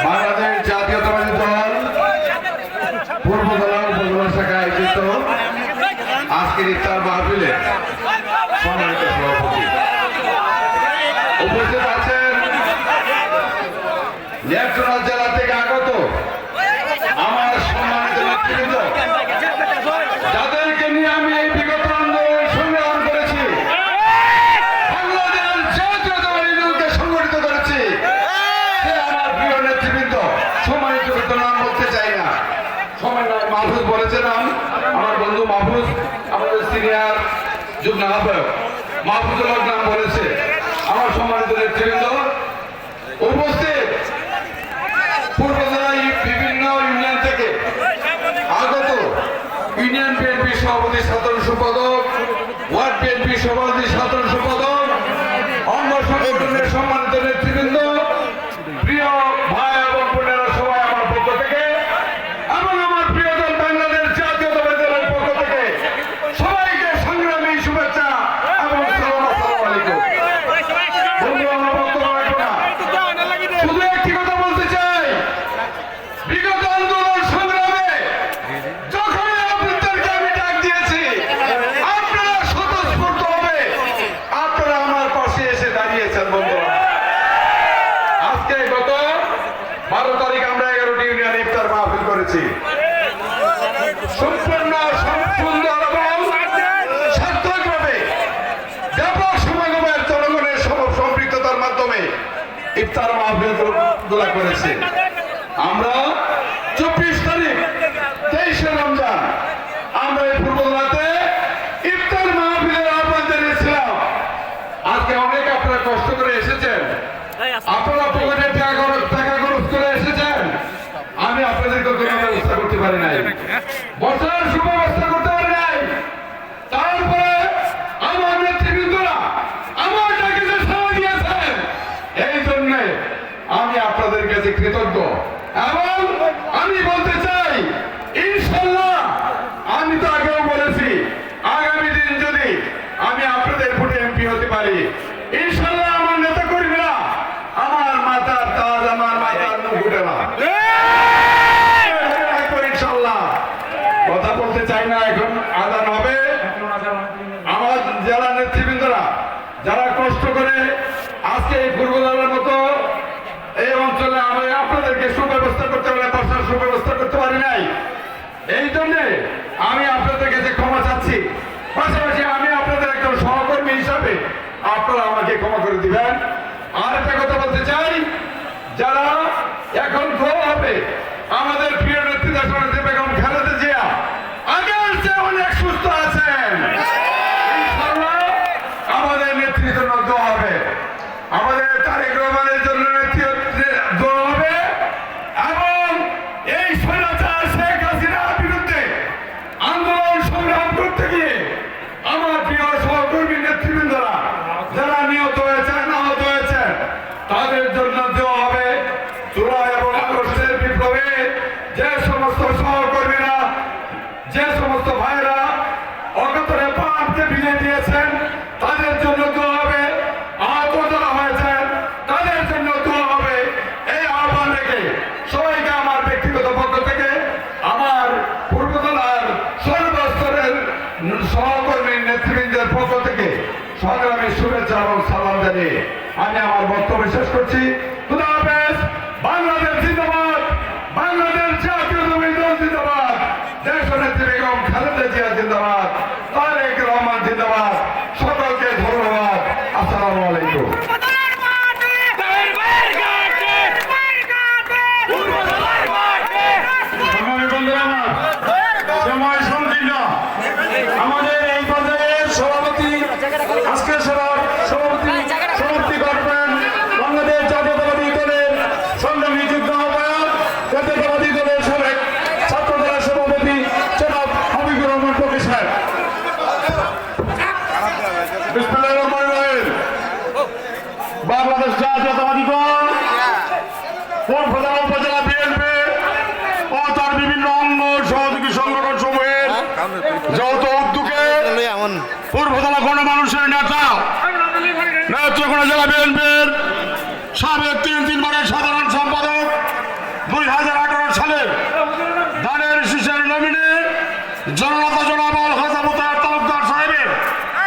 বাংলাদেশ জাতীয়তাবাদী দল পূর্বতলা উপজেলা শাখা আয়োজিত আজকের ইফতার মাহফিলে সম্মানিত সভাপতি উপস্থিত আছেন নেত্রকোনা জেলা থেকে আগত আমার সম্মানিত নেতৃবৃন্দ, যাদেরকে নিয়ে আমি এই বিগত আন্দোলন সংগ্রাম করেছি, বাংলাদেশ জাতীয়তাবাদী দলকে সংগঠিত করেছি, সে আমার প্রিয় নেতৃবৃন্দ। সম্মানিত নাম বলতে চাই না, সময় নয়। মাহফুজ বলেছে নাম, আমার বন্ধু মাহফুজ, আমাদের সিনিয়র যুগ্ম আহ্বায়ক মাহফুজুল নাম বলেছে। আমার সম্মানিত নেতৃবৃন্দ উপস্থিত, পূর্ব জেলায় বিভিন্ন ইউনিয়ন থেকে আগত ইউনিয়ন বিএনপি সভাপতি সাধারণ সম্পাদক, ওয়ার্ড বিএনপি সভাপতি সাধারণ সম্পাদক, অঙ্গ সংগঠনের সম্মানিত নেতৃবৃন্দ, প্রিয় ভাই এবং বোনেরা, সবাই আমার পক্ষ থেকে এবং আমার প্রিয় দল বাংলাদেশ জাতীয়তাবাদী দলের পক্ষ থেকে সবাইকে সংগ্রামী শুভেচ্ছা এবং সালাম। আসসালামু আলাইকুম। বন্ধু, আমার বক্তব্য রাখবো না, শুধু একটি কথা বলতে চাই। বিগত আন্দোলন সংগ্রামে যখনই আপনাদেরকে আমি ডাক দিয়েছি, আপনারা স্বতঃস্ফূর্ত হবে আপনারা আমার পাশে এসে দাঁড়িয়েছেন। বন্ধুরা, আজকে গত 12 তারিখ আমরা 11টি ইউনিয়ন ইফতার মাহফিল করেছি। সম্পূর্ণ সুন্দর এবং সার্থকভাবে ব্যাপক সমাগমের জনগণের সম্পৃক্ততার মাধ্যমে ইফতার মাহফিল গুলা করেছি। আমরা 24 তারিখ 23শে রমজান আমরা এই পূর্বজেলাতে ইফতার মাহফিলের আহ্বান জানিয়েছিলাম। আজকে অনেক আপনারা কষ্ট করে এসেছেন, আপনারা পকেটে টাকা খরচ করে এসেছেন। আমি আপনাদেরকে কোনো ব্যবস্থা করতে পারি নাই, বসার সুব্যবস্থা করতে পারি নাই। তারপরে আমার নেতৃবৃন্দরা আমার ডাকে সাড়া দিয়েছেন, এই জন্যে আমি আপনাদের কাছে কৃতজ্ঞ। এবং আমি বলতে চাই, ইনশাল্লাহ, আমি তো আগেও বলেছি, আগামী দিন যদি আমি আপনাদের ভোটে এমপি হতে পারি, ইনশাল্লাহ আমার নেতা কর্মীরা আমার মাথার তাজ, আমার মাথার মুকুট না। ইনশাল্লাহ, কথা বলতে চাই না, এখন আদান হবে। আমার জেলা নেতৃবৃন্দরা যারা কষ্ট করে আজকে এই পূর্বজেলার মতো এই অঞ্চলে আমি আপনাদেরকে সুব্যবস্থা করতে পারি, বসার সুব্যবস্থা করতে পারি নাই, এই জন্য আমি আপনাদের কাছে ক্ষমা চাচ্ছি। পাশাপাশি আমি আপনাদের একজন সহকর্মী হিসাবে আপনারা আমাকে ক্ষমা করে দিবেন। আর একটা কথা বলতে চাই, যারা এখন গ্রহ হবে, আমাদের প্রিয় নেত্রী বেগম খালেদা জিয়া আগের চেয়ে অনেক সুস্থ আছেন। ইনশাআল্লাহ আমাদের নেতৃত্ব দোয়া হবে, আমাদের তারেক রহমানের জন্য নেতৃত্ব দোয়া হবে। এবং এই স্বৈরাচার শেখ হাসিনার বিরুদ্ধে আন্দোলন সংগ্রাম করতে গিয়ে আমার প্রিয় সহকর্মী নেতৃবৃন্দরা যারা নিহত হয়েছেন, আহত হয়েছেন, তাদের জন্য দেওয়া হবে। জুলাই এবং আগস্টের বিপ্লবে যে সমস্ত সহকর্মীরা, যে সমস্ত ভাইরা অকাতরে প্রাণকে বিলিয়ে দিয়েছেন, তাদের জন্য দেওয়া হবে। আহত যারা হয়েছেন তাদের জন্য দেওয়া হবে। এই আহ্বান রেখে সবাইকে আমার ব্যক্তিগত পক্ষ থেকে, আমার পূর্বজেলার সর্বস্তরের সহকর্মী নেতৃবৃন্দের পক্ষ থেকে সংগ্রামী শুভেচ্ছা এবং সালাম জানিয়ে আমি আমার বক্তব্য শেষ করছি। খুদা হাফেজ। বাংলাদেশ জিন্দাবাদ, বাংলাদেশ জাতীয়তাবাদী দল জিন্দাবাদ, দেশনেত্রী বেগম খালেদা জিয়া জিন্দাবাদ, তারেক রহমান জিন্দাবাদ। সকলকে ধন্যবাদ। আসসালামু আলাইকুম। সময় সংকীর্ণ, আমাদের এই পর্যায়ের সভাপতি আজকের সমাপ্তি করবেন বাংলাদেশ জাতীয়তাবাদী দলের সংগ্রামী যুগ্ম আহ্বায়ক, জাতীয়তাবাদী দলের সাবেক ছাত্র দলের সভাপতি জনাব হাবিবুর রহমান ফকির সাহেব। বিসমিল্লাহির রহমানির রহিম। বাংলাদেশ জাতীয়তাবাদী দল পূর্বজেলা উপজেলা বিএনপি ও তার বিভিন্ন অঙ্গ সহযোগী সংগঠন সমূহের যৌথ উদ্যোগে পূর্বজেলা গণমানুষের নেতা, নেত্রকোনা জেলা বিএনপির সাবেক 3 বারের সাধারণ সম্পাদক 2018 সালের দানের শীষের নমিনি জননেতা জনাব আল হাসান